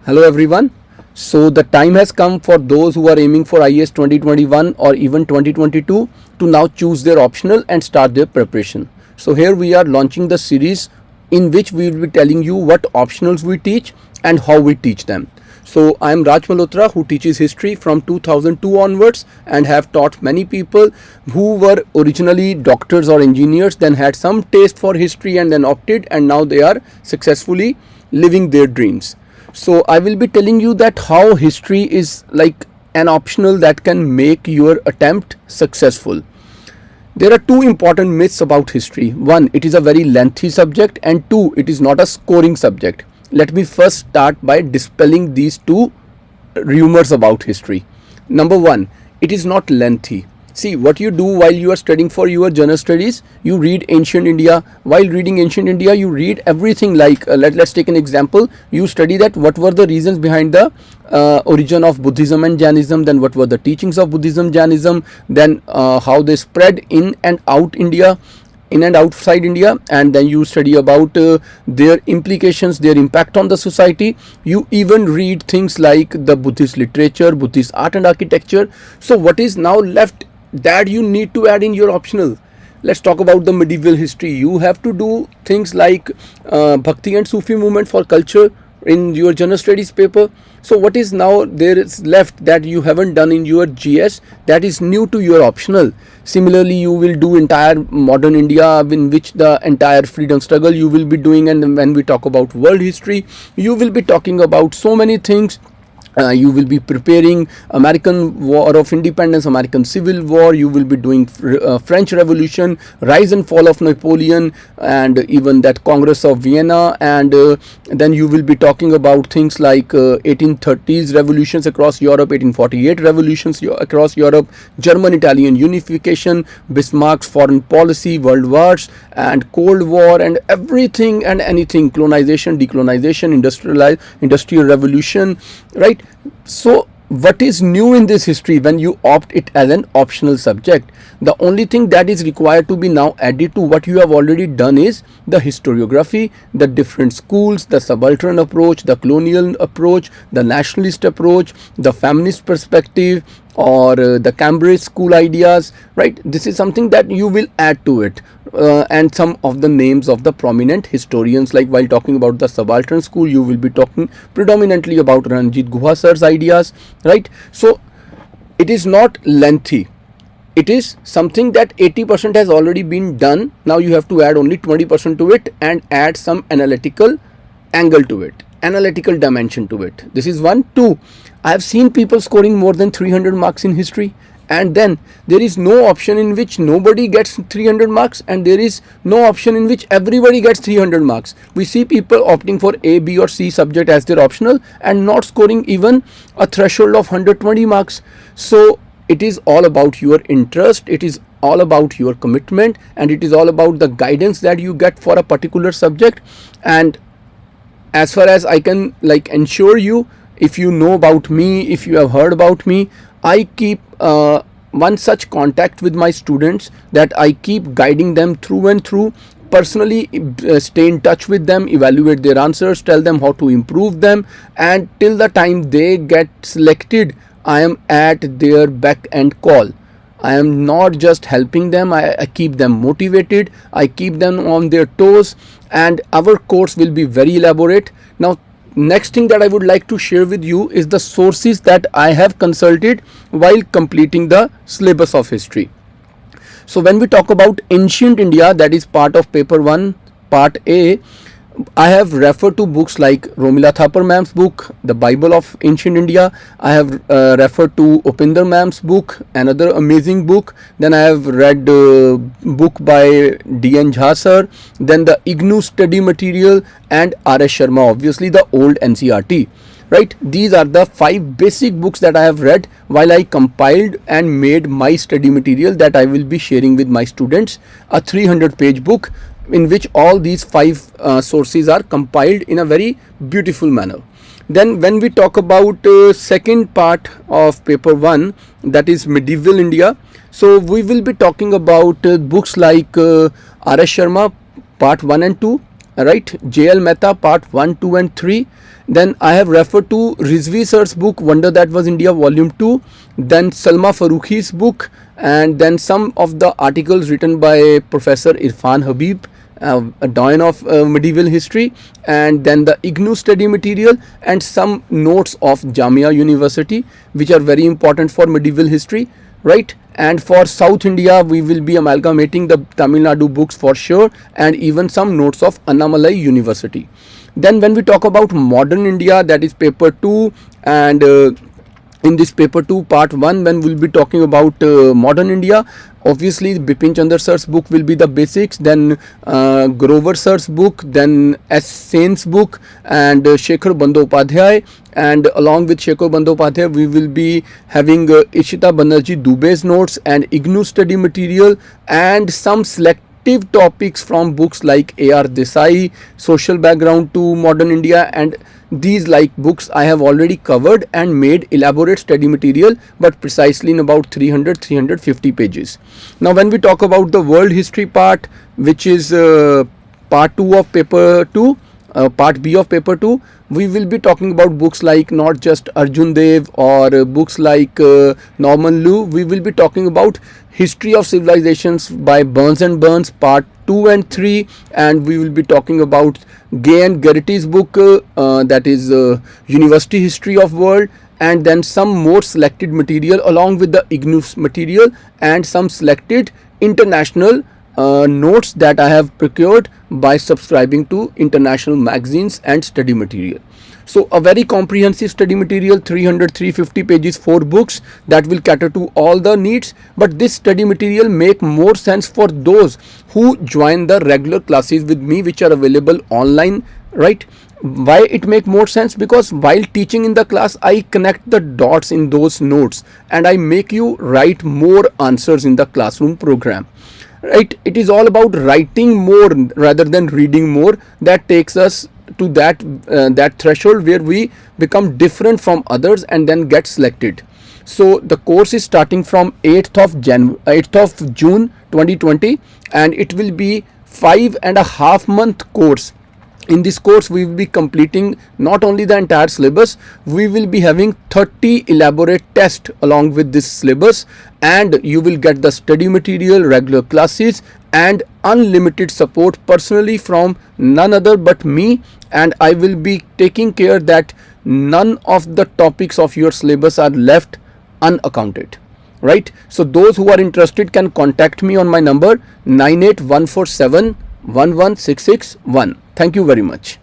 Hello everyone. So the time has come for those who are aiming for IAS 2021 or even 2022 to now choose their optional and start their preparation. So here we are launching the series in which we will be telling you what optionals we teach and how we teach them. So I am Raj Malhotra, who teaches history from 2002 onwards and have taught many people who were originally doctors or engineers, then had some taste for history and then opted, and now they are successfully living their dreams. So I will be telling you that how history is like an optional that can make your attempt successful. There are two important myths about history. One, it is a very lengthy subject, and two, it is not a scoring subject. Let me first start by dispelling these two rumors about history. Number one, it is not lengthy. See, what you do while you are studying for your general studies, you read ancient India. While reading ancient India, you read everything like, let's take an example. You study that what were the reasons behind the origin of Buddhism and Jainism, then what were the teachings of Buddhism, Jainism, then how they spread in and out India, in and outside India, and then you study about their implications, their impact on the society. You even read things like the Buddhist literature, Buddhist art and architecture. So what is now left that you need to add in your optional? Let's talk about the medieval history. You have to do things like Bhakti and Sufi movement for culture in your general studies paper. So what is now there is left that you haven't done in your GS, that is new to your optional? Similarly, you will do entire modern India, in which the entire freedom struggle you will be doing, and when we talk about world history, you will be talking about so many things. You will be preparing American War of Independence, American Civil War. You will be doing French Revolution, rise and fall of Napoleon, and even that Congress of Vienna. And then you will be talking about things like 1830s revolutions across Europe, 1848 revolutions across Europe, German-Italian unification, Bismarck's foreign policy, world wars, and Cold War, and everything and anything, colonization, decolonization, industrial revolution, right? So what is new in this history when you opt it as an optional subject? The only thing that is required to be now added to what you have already done is the historiography, the different schools, the subaltern approach, the colonial approach, the nationalist approach, the feminist perspective, or the Cambridge school ideas, right? This is something that you will add to it, and some of the names of the prominent historians, like while talking about the subaltern school, you will be talking predominantly about Ranjit Guha sir's ideas, right? So it is not lengthy. It is something that 80% has already been done. Now you have to add only 20% to it and add some analytical angle to it, analytical dimension to it. This is one. Two, I have seen people scoring more than 300 marks in history, and then there is no option in which nobody gets 300 marks, and there is no option in which everybody gets 300 marks. We see people opting for A, B or C subject as their optional and not scoring even a threshold of 120 marks. So it is all about your interest, it is all about your commitment, and it is all about the guidance that you get for a particular subject. And as far as I can ensure you, if you know about me, if you have heard about me, I keep one such contact with my students that I keep guiding them through and through, personally stay in touch with them, evaluate their answers, tell them how to improve them, and till the time they get selected, I am at their beck and call. I am not just helping them, I keep them motivated, I keep them on their toes, and our course will be very elaborate. Now, next thing that I would like to share with you is the sources that I have consulted while completing the syllabus of history. So when we talk about ancient India, that is part of paper 1, part A, I have referred to books like Romila Thapar ma'am's book, The Bible of Ancient India. I have referred to Upinder ma'am's book, another amazing book. Then I have read book by D.N. Jha sir. Then the IGNOU study material and R.S. Sharma, obviously the old NCERT. Right? These are the 5 basic books that I have read while I compiled and made my study material that I will be sharing with my students. A 300-page book in which all these 5 sources are compiled in a very beautiful manner. Then when we talk about second part of paper 1, that is medieval India, so we will be talking about books like R.S. Sharma part 1 and 2, right, J.L. Mehta part 1, 2 and 3, Then I have referred to Rizvi sir's book Wonder That Was India Volume 2, then Salma Farooqi's book, and then some of the articles written by Professor Irfan Habib, a doyen of medieval history, and then the IGNOU study material and some notes of Jamia University, which are very important for medieval history, right? And for South India, we will be amalgamating the Tamil Nadu books for sure, and even some notes of Annamalai University. Then when we talk about modern India, that is paper 2, and in this paper 2 part 1, when we'll be talking about modern India, obviously Bipin Chandra sir's book will be the basics, then Grover sir's book, then S. Sen's book, and Shekhar Bandyopadhyay, and along with Shekhar Bandyopadhyay we will be having Ishita Banerjee Dube's notes and IGNOU study material, and some selective topics from books like A.R. Desai, Social Background to Modern India, and these like books I have already covered and made elaborate study material, but precisely in about 300-350 pages. Now when we talk about the world history part, which is part 2 of paper 2, part B of paper 2, we will be talking about books like not just Arjun Dev or books like Norman Liu. We will be talking about History of Civilizations by Burns and Burns part 2 and 3, and we will be talking about Gay and Gerrity's book, that is University History of World, and then some more selected material along with the IGNOU material and some selected international notes that I have procured by subscribing to international magazines and study material. So a very comprehensive study material, 300-350 pages, 4 books that will cater to all the needs. But this study material make more sense for those who join the regular classes with me, which are available online, right? Why it make more sense? Because while teaching in the class, I connect the dots in those notes and I make you write more answers in the classroom program. Right, it is all about writing more rather than reading more. That takes us to that threshold where we become different from others and then get selected. So the course is starting from 8th of June 2020, and it will be 5.5 month course. In this course we will be completing not only the entire syllabus, we will be having 30 elaborate tests along with this syllabus, and you will get the study material, regular classes, and unlimited support personally from none other but me. And I will be taking care that none of the topics of your syllabus are left unaccounted, right? So those who are interested can contact me on my number 98147 11661. Thank you very much.